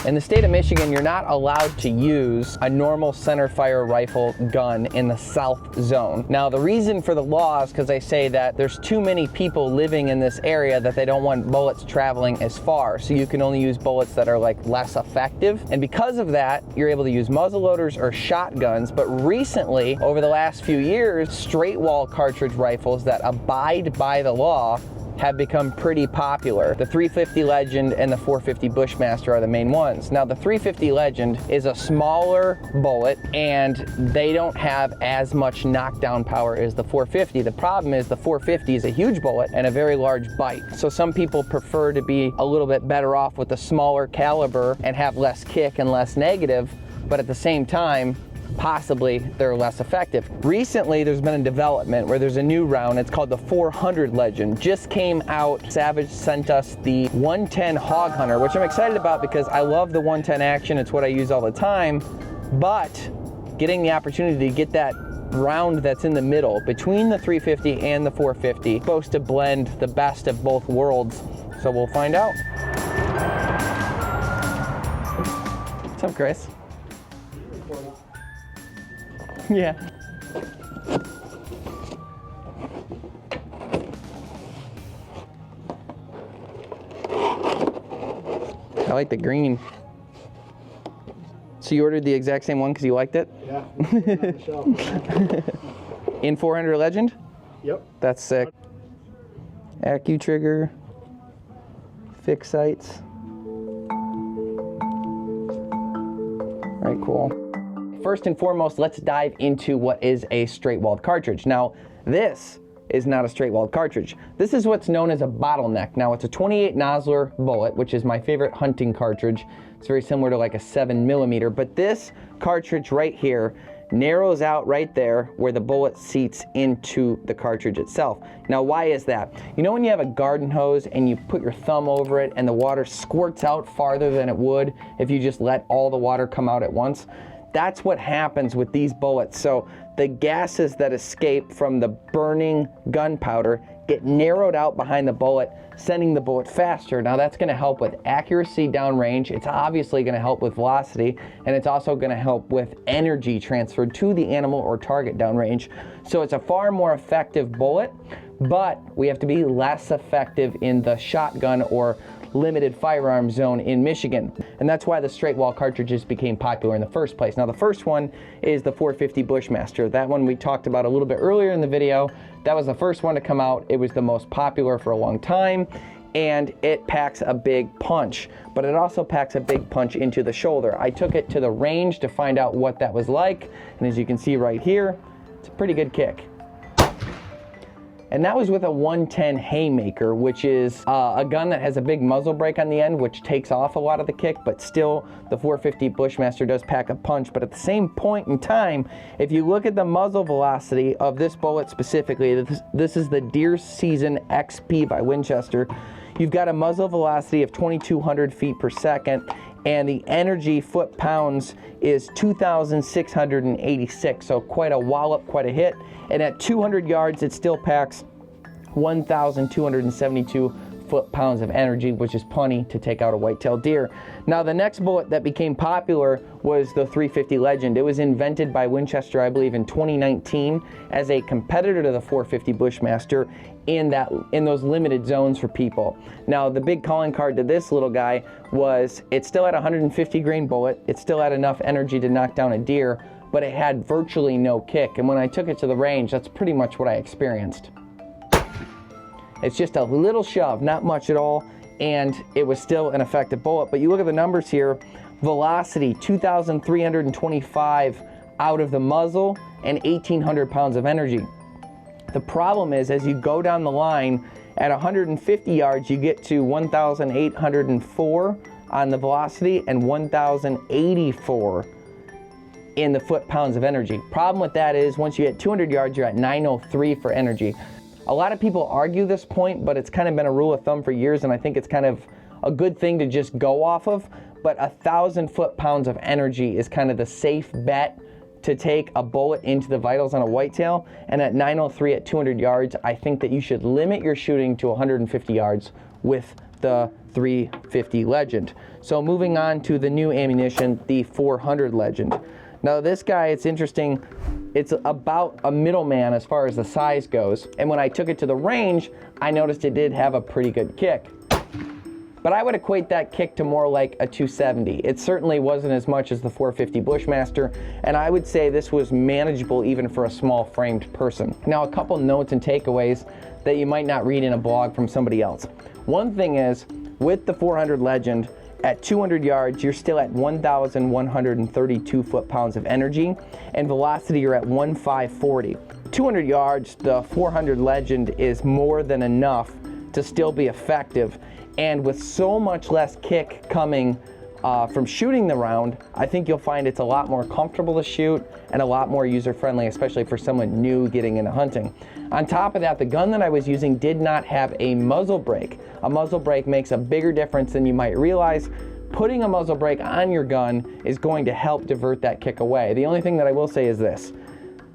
In the state of Michigan, you're not allowed to use a normal center fire rifle gun in the South Zone. Now, the reason for the law is because they say that there's too many people living in this area that they don't want bullets traveling as far. So you can only use bullets that are like less effective. And because of that, you're able to use muzzleloaders or shotguns. But recently, over the last few years, straight wall cartridge rifles that abide by the law have become pretty popular. The 350 Legend and the 450 Bushmaster are the main ones. Now, the 350 Legend is a smaller bullet and they don't have as much knockdown power as the 450. The problem is the 450 is a huge bullet and a very large bite. So some people prefer to be a little bit better off with a smaller caliber and have less kick and less negative, but at the same time, possibly they're less effective. Recently, there's been a development where there's a new round. It's called the 400 Legend. Just came out. Savage sent us the 110 Hog Hunter, which I'm excited about because I love the 110 action. It's what I use all the time. But getting the opportunity to get that round that's in the middle between the 350 and the 450 is supposed to blend the best of both worlds. So we'll find out. What's up, Chris? Yeah. I like the green. So you ordered the exact same one because you liked it? Yeah. On the shelf. In 400 Legend? Yep. That's sick. Accu-trigger. Fixed sights. All right, cool. First and foremost, let's dive into what is a straight-walled cartridge. Now, this is not a straight-walled cartridge. This is what's known as a bottleneck. Now, it's a 28 nozzler bullet, which is my favorite hunting cartridge. It's very similar to like a 7mm, but this cartridge right here narrows out right there where the bullet seats into the cartridge itself. Now, why is that? You know when you have a garden hose and you put your thumb over it and the water squirts out farther than it would if you just let all the water come out at once? That's what happens with these bullets. So the gases that escape from the burning gunpowder get narrowed out behind the bullet, sending the bullet faster. Now that's gonna help with accuracy downrange. It's obviously gonna help with velocity, and it's also gonna help with energy transferred to the animal or target downrange. So it's a far more effective bullet, but we have to be less effective in the shotgun or limited firearm zone in Michigan. And that's why the straight wall cartridges became popular in the first place. Now the first one is the 450 Bushmaster. That one we talked about a little bit earlier in the video. That was the first one to come out. It was the most popular for a long time, and it packs a big punch, but it also packs a big punch into the shoulder. I took it to the range to find out what that was like, and as you can see right here, it's a pretty good kick. And that was with a 110 Haymaker, which is a gun that has a big muzzle brake on the end, which takes off a lot of the kick, but still the 450 Bushmaster does pack a punch. But at the same point in time, if you look at the muzzle velocity of this bullet specifically, this is the Deer Season XP by Winchester, you've got a muzzle velocity of 2,200 feet per second, and the energy foot-pounds is 2,686, so quite a wallop, quite a hit. And at 200 yards, it still packs 1,272 foot-pounds of energy, which is plenty to take out a white-tailed deer. Now, the next bullet that became popular was the 350 Legend. It was invented by Winchester, I believe, in 2019 as a competitor to the 450 Bushmaster in those limited zones for people. Now, the big calling card to this little guy was it still had a 150 grain bullet. It still had enough energy to knock down a deer, but it had virtually no kick. And when I took it to the range, that's pretty much what I experienced. It's just a little shove, not much at all, and it was still an effective bullet. But you look at the numbers here, velocity 2,325 out of the muzzle and 1,800 pounds of energy. The problem is, as you go down the line, at 150 yards, you get to 1,804 on the velocity and 1,084 in the foot-pounds of energy. Problem with that is, once you hit 200 yards, you're at 903 for energy. A lot of people argue this point, but it's kind of been a rule of thumb for years, and I think it's kind of a good thing to just go off of. But 1,000 foot-pounds of energy is kind of the safe bet to take a bullet into the vitals on a whitetail. And at 903 at 200 yards, I think that you should limit your shooting to 150 yards with the 350 Legend. So moving on to the new ammunition, the 400 Legend. Now this guy, it's interesting, it's about a middleman as far as the size goes. And when I took it to the range, I noticed it did have a pretty good kick. But I would equate that kick to more like a 270. It certainly wasn't as much as the 450 Bushmaster, and I would say this was manageable even for a small framed person. Now, a couple notes and takeaways that you might not read in a blog from somebody else. One thing is, with the 400 Legend, at 200 yards, you're still at 1,132 foot-pounds of energy, and velocity, you're at 1,540. 200 yards, the 400 Legend is more than enough to still be effective. And with so much less kick coming from shooting the round, I think you'll find it's a lot more comfortable to shoot and a lot more user-friendly, especially for someone new getting into hunting. On top of that, the gun that I was using did not have a muzzle brake. A muzzle brake makes a bigger difference than you might realize. Putting a muzzle brake on your gun is going to help divert that kick away. The only thing that I will say is this: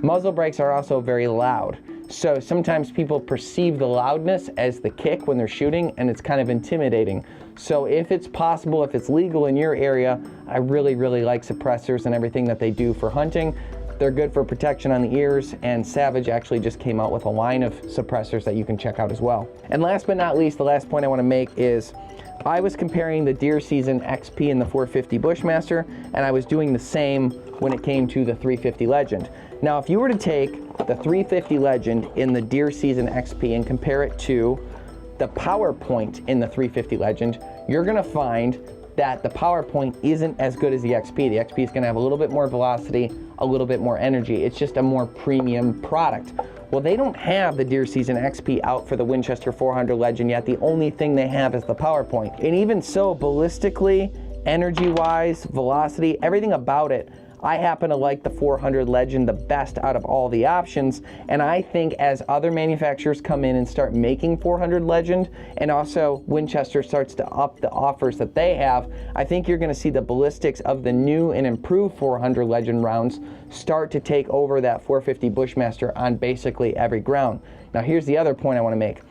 muzzle brakes are also very loud. So sometimes people perceive the loudness as the kick when they're shooting, and it's kind of intimidating. So if it's possible, if it's legal in your area, I really, really like suppressors and everything that they do for hunting. They're good for protection on the ears, and Savage actually just came out with a line of suppressors that you can check out as well. And last but not least, the last point I want to make is I was comparing the deer season XP in the 450 Bushmaster, and I was doing the same when it came to the 350 Legend. Now, if you were to take the 350 Legend in the deer season XP and compare it to the power point in the 350 Legend, you're gonna find that the power point isn't as good as the XP. The XP is gonna have a little bit more velocity, a little bit more energy. It's just a more premium product. Well, they don't have the deer season XP out for the Winchester 400 Legend yet. The only thing they have is the power point. And even so, ballistically, energy-wise, velocity, everything about it, I happen to like the 400 Legend the best out of all the options, and I think as other manufacturers come in and start making 400 Legend, and also Winchester starts to up the offers that they have, I think you're going to see the ballistics of the new and improved 400 Legend rounds start to take over that 450 Bushmaster on basically every ground. Now here's the other point I want to make.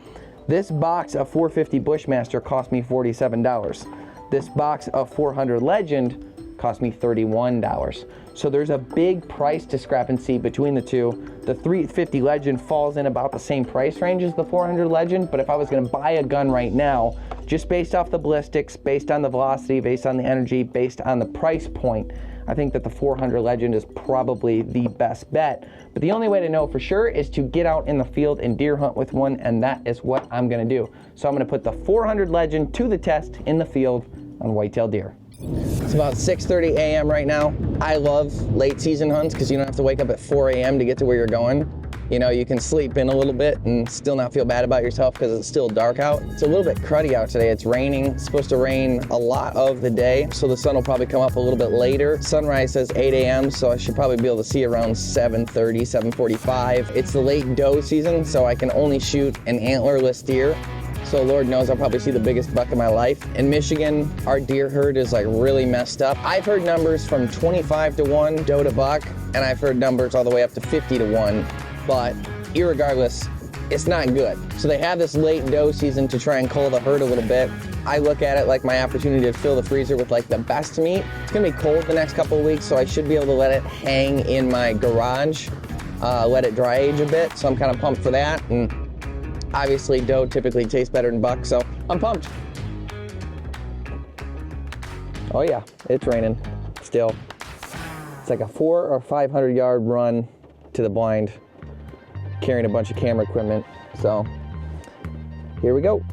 This box of 450 Bushmaster cost me $47. This box of 400 Legend cost me $31. So there's a big price discrepancy between the two. The 350 Legend falls in about the same price range as the 400 Legend, but if I was gonna buy a gun right now, just based off the ballistics, based on the velocity, based on the energy, based on the price point, I think that the 400 Legend is probably the best bet. But the only way to know for sure is to get out in the field and deer hunt with one, and that is what I'm gonna do. So I'm gonna put the 400 Legend to the test in the field on whitetail deer. It's about 6:30 a.m. right now. I love late season hunts because you don't have to wake up at 4 a.m. to get to where you're going. You know, you can sleep in a little bit and still not feel bad about yourself because it's still dark out. It's a little bit cruddy out today. It's raining. It's supposed to rain a lot of the day, so the sun will probably come up a little bit later. Sunrise says 8 a.m., so I should probably be able to see around 7:30, 7:45. It's the late doe season, so I can only shoot an antlerless deer. So Lord knows I'll probably see the biggest buck of my life. In Michigan, our deer herd is like really messed up. I've heard numbers from 25-1 doe to buck, and I've heard numbers all the way up to 50-1, but irregardless, it's not good. So they have this late doe season to try and cull the herd a little bit. I look at it like my opportunity to fill the freezer with like the best meat. It's gonna be cold the next couple of weeks, so I should be able to let it hang in my garage, let it dry age a bit, so I'm kind of pumped for that. And obviously, doe typically tastes better than buck, so I'm pumped. Oh yeah, it's raining still. It's like a 400 or 500 yard run to the blind, carrying a bunch of camera equipment. So here we go.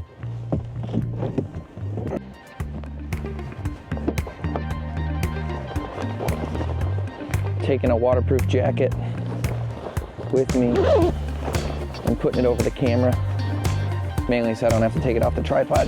Taking a waterproof jacket with me and putting it over the camera, mainly so I don't have to take it off the tripod.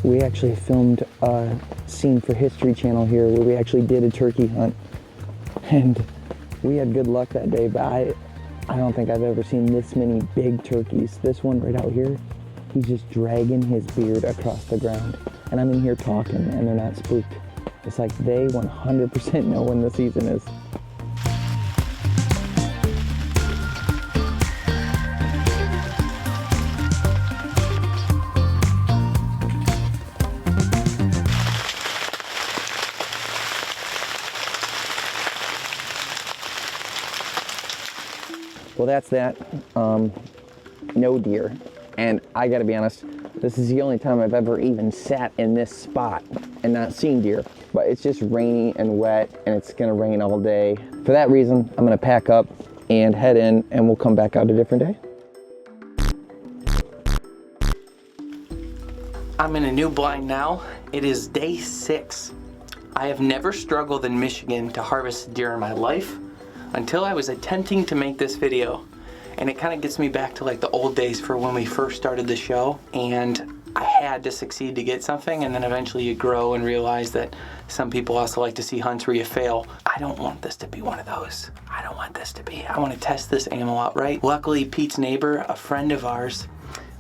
We actually filmed a scene for History Channel here where we actually did a turkey hunt, and we had good luck that day, but I don't think I've ever seen this many big turkeys. This one right out here, he's just dragging his beard across the ground. and I'm in here talking and they're not spooked. It's like they 100% know when the season is. Well, that's that. No deer. And I gotta be honest, this is the only time I've ever even sat in this spot and not seen deer. But it's just rainy and wet, and it's gonna rain all day. For that reason, I'm gonna pack up and head in, and we'll come back out a different day. I'm in a new blind now. It is day 6. I have never struggled in Michigan to harvest deer in my life until I was attempting to make this video. And it kind of gets me back to like the old days for when we first started the show, and I had to succeed to get something, and then eventually you grow and realize that some people also like to see hunts where you fail. I don't want this to be one of those. I don't want this to be. I want to test this animal out right. Luckily, Pete's neighbor, a friend of ours,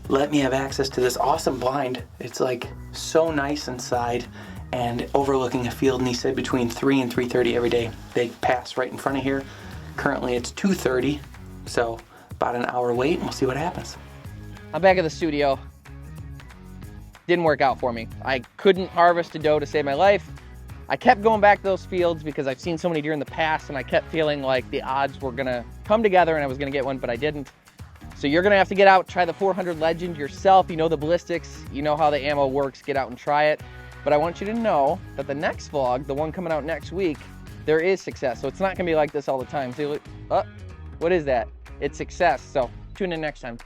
let me have access to this awesome blind. It's like so nice inside and overlooking a field, and he said between 3 and 3:30 every day. They pass right in front of here. Currently it's 2:30, so about an hour wait, and we'll see what happens. I'm back at the studio. Didn't work out for me. I couldn't harvest a doe to save my life. I kept going back to those fields because I've seen so many deer in the past, and I kept feeling like the odds were gonna come together and I was gonna get one, but I didn't. So you're gonna have to get out, try the 400 Legend yourself. You know the ballistics, you know how the ammo works, get out and try it. But I want you to know that the next vlog, the one coming out next week, there is success. So it's not gonna be like this all the time. See, look, oh, what is that? It's success. So tune in next time.